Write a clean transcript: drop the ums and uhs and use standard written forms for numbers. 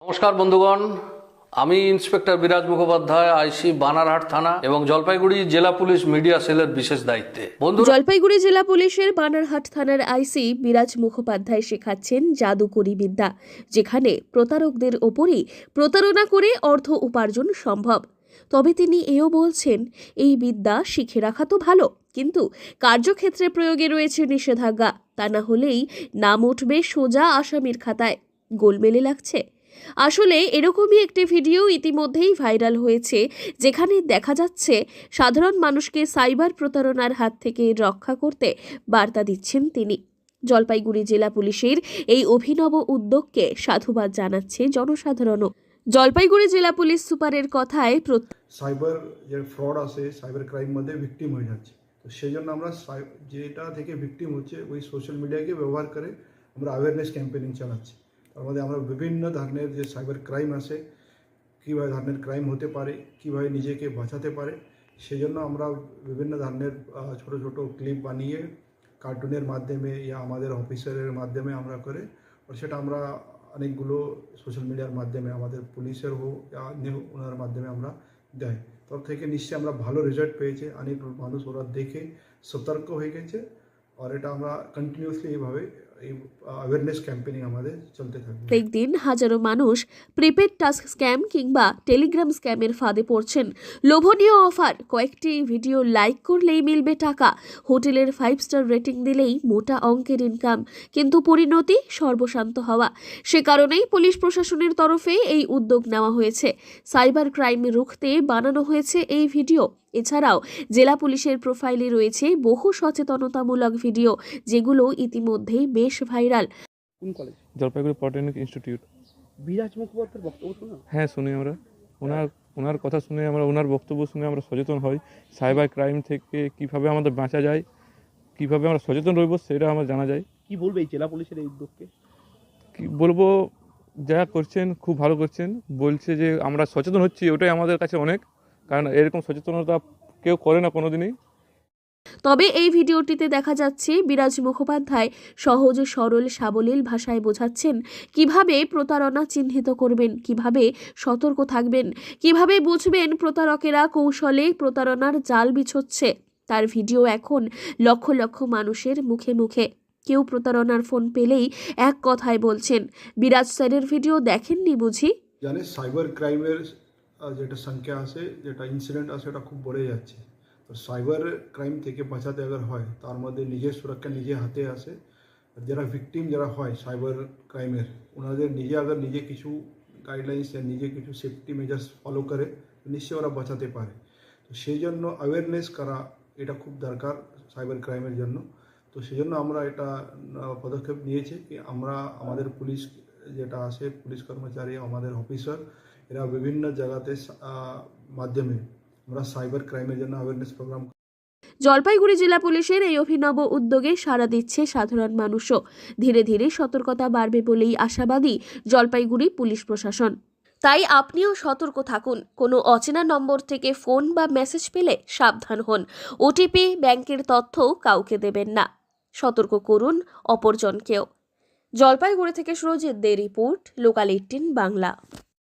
নমস্কার বন্ধুগণ, আমি ইন্সপেক্টর বিরাজ মুখোপাধ্যায়, আইসি বানারহাট থানা এবং জলপাইগুড়ি জেলা পুলিশ মিডিয়া সেলের বিশেষ দায়িত্বে। জলপাইগুড়ি জেলা পুলিশের বানারহাট থানার আইসি বিরাজ মুখোপাধ্যায় শেখাচ্ছেন জাদুকরি বিদ্যা, যেখানে প্রতারকদের ওপরই প্রতারণা করে অর্থ উপার্জন সম্ভব। তবে তিনি এও বলছেন, এই বিদ্যা শিখে রাখা তো ভালো, কিন্তু কার্যক্ষেত্রে প্রয়োগে রয়েছে নিষেধাজ্ঞা। তা না হলেই নাম উঠবে সোজা আসামির খাতায়। গোলমেলে লাগছে। আসলে এরকমই একটি ভিডিও ইতিমধ্যেই ভাইরাল হয়েছে, যেখানে দেখা যাচ্ছে সাধারণ মানুষকে সাইবার প্রতারণার হাত থেকে রক্ষা করতে বার্তা দিচ্ছেন তিনি। জলপাইগুড়ি জেলা পুলিশের এই অভিনব উদ্যোগকে সাধুবাদ জানাচ্ছে জনসাধারণও। জলপাইগুড়ি জেলা পুলিশ সুপারের কথায় সাইবার যে ফ্রড আছে, সাইবার ক্রাইম মধ্যে ভিকটিম হয়ে যাচ্ছে। তো সেই জন্য আমরা যেটা থেকে ভিকটিম হচ্ছে ওই সোশ্যাল মিডিয়াকে ব্যবহার করে আমরা অ্যাওয়ারনেস ক্যাম্পেনিং চালাচ্ছি। তার মধ্যে আমরা বিভিন্ন ধরনের যে সাইবার ক্রাইম আছে, কীভাবে ধরনের ক্রাইম হতে পারে, কীভাবে নিজেকে বাঁচাতে পারে, সেই জন্য আমরা বিভিন্ন ধরনের ছোটো ছোটো ক্লিপ বানিয়ে কার্টুনের মাধ্যমে ইয়া আমাদের অফিসারের মাধ্যমে আমরা করে, সেটা আমরা অনেকগুলো সোশ্যাল মিডিয়ার মাধ্যমে আমাদের পুলিশের হোক ওনার মাধ্যমে আমরা দেয়। তব থেকে নিশ্চয়ই আমরা ভালো রেজাল্ট পেয়েছে। অনেক মানুষ ওরা দেখে সতর্ক হয়ে গেছে। আর এটা আমরা কন্টিনিউসলি এইভাবে এই অ্যাওয়ারনেস ক্যাম্পেইনিং আমাদের চলতে থাকবে। প্রত্যেকদিন হাজারো মানুষ প্রিপেড টাস্ক স্ক্যাম কিংবা টেলিগ্রাম স্ক্যামের ফাঁদে পড়ছেন। লোভনীয় অফার, কয়েকটি ভিডিও লাইক করলেই মিলবে টাকা, হোটেলের 5 স্টার রেটিং দিলেই মোটা অঙ্কের ইনকাম, কিন্তু পরিণতি সর্বশান্ত হওয়া। সে কারণেই পুলিশ প্রশাসনের তরফে এই উদ্যোগ নেওয়া হয়েছে। সাইবার ক্রাইম রুখতে বানানো হয়েছে এই ভিডিও। এছাড়াও জেলা পুলিশের প্রোফাইলে রয়েছে বহু সচেতনতামূলক ভিডিও, যেগুলো ইতিমধ্যেই বেশ ভাইরাল। কোন কলেজ? Jalpaiguri polytechnic institute. বিরাজ মুখোপাধ্যায়ের বক্তব্য শুনুন। হ্যাঁ, শুনি আমরা। ওনার কথা শুনে ওনার বক্তব্য শুনে আমরা সচেতন হই। সাইবার ক্রাইম থেকে কিভাবে আমাদের বাঁচা যায়, কিভাবে আমরা সচেতন রইব, সেটা আমার জানা যায়। কি বলবে এই জেলা পুলিশের এই উদ্যোগকে? কি বলবো, যা করছেন খুব ভালো করছেন। বলছে যে আমরা সচেতন হচ্ছি, ওটাই আমাদের কাছে অনেক, কারণ এরকম সচেতনতা কেউ করে না কোনোদিনই। তবে এই ভিডিওটিতে দেখা যাচ্ছে বিরাজ মুখোপাধ্যায় সহজ সরল সাবলীল ভাষায় বোঝাচ্ছেন কিভাবে প্রতারণা চিহ্নিত করবেন, কিভাবে সতর্ক থাকবেন, কিভাবে বুঝবেন প্রতারকেরা কৌশলে প্রতারণার জাল বিছোচ্ছে। তার ভিডিও এখন লক্ষ লক্ষ মানুষের মুখে মুখে। কেউ প্রতারণার ফোন পেলেই এক কথায় বলছেন, বিরাজ স্যারের ভিডিও দেখেননি বুঝি? জানে সাইবার ক্রাইমের যেটা সংখ্যা আছে, যেটা ইনসিডেন্ট আছে, ওটা খুব বেড়ে যাচ্ছে। তো সাইবার ক্রাইম থেকে বাঁচাতে আগে হয়, তার মধ্যে নিজের সুরক্ষা নিজে হাতে আসে। যারা ভিকটিম যারা হয় সাইবার ক্রাইমের, ওনাদের নিজে কিছু গাইডলাইন্স या নিজে কিছু সেফটি মেজার্স ফলো করে, নিশ্চয়ই ওরা বাঁচাতে পারে। তো সেই জন্য অ্যাওয়ারনেস করা এটা খুব দরকার সাইবার ক্রাইমের জন্য। তো সেই জন্য আমরা এটা পদক্ষেপ নিয়েছি কি আমরা আমাদের পুলিশ যেটা আছে, পুলিশ কর্মচারী, আমাদের অফিসার, এরা বিভিন্ন জায়গাতে মাধ্যমে আমরা সাইবার ক্রাইমের জন্য অ্যাওয়ারনেস প্রোগ্রাম। জলপাইগুড়ি জেলা পুলিশের এই অভিনব উদ্যোগে সাড়া দিচ্ছে সাধারণ মানুষও। ধীরে ধীরে সতর্কতা বাড়বে বলেই আশাবাদী জলপাইগুড়ি পুলিশ প্রশাসন। তাই আপনিও সতর্ক থাকুন। কোনো অচেনা নম্বর থেকে ফোন বা মেসেজ পেলে সাবধান হন। ওটিপি, ব্যাংকের তথ্য কাউকে দেবেন না। সতর্ক করুন অপরজনকেও। জলপাইগুড়ি থেকে সুরজিৎ দে রিপোর্ট, লোকাল 18 বাংলা।